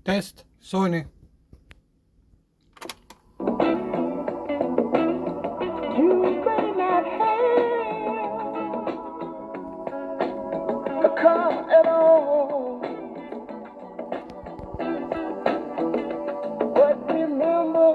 Test Sony. You may not have a car at all, but remember,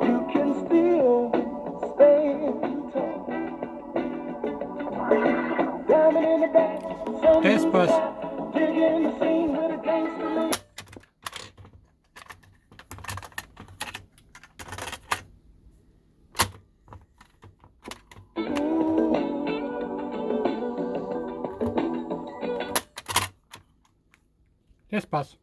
you can still stand tall. Diamond in the back, sun in Test the pass. sky, digging the scene with a gangster look. Test pass.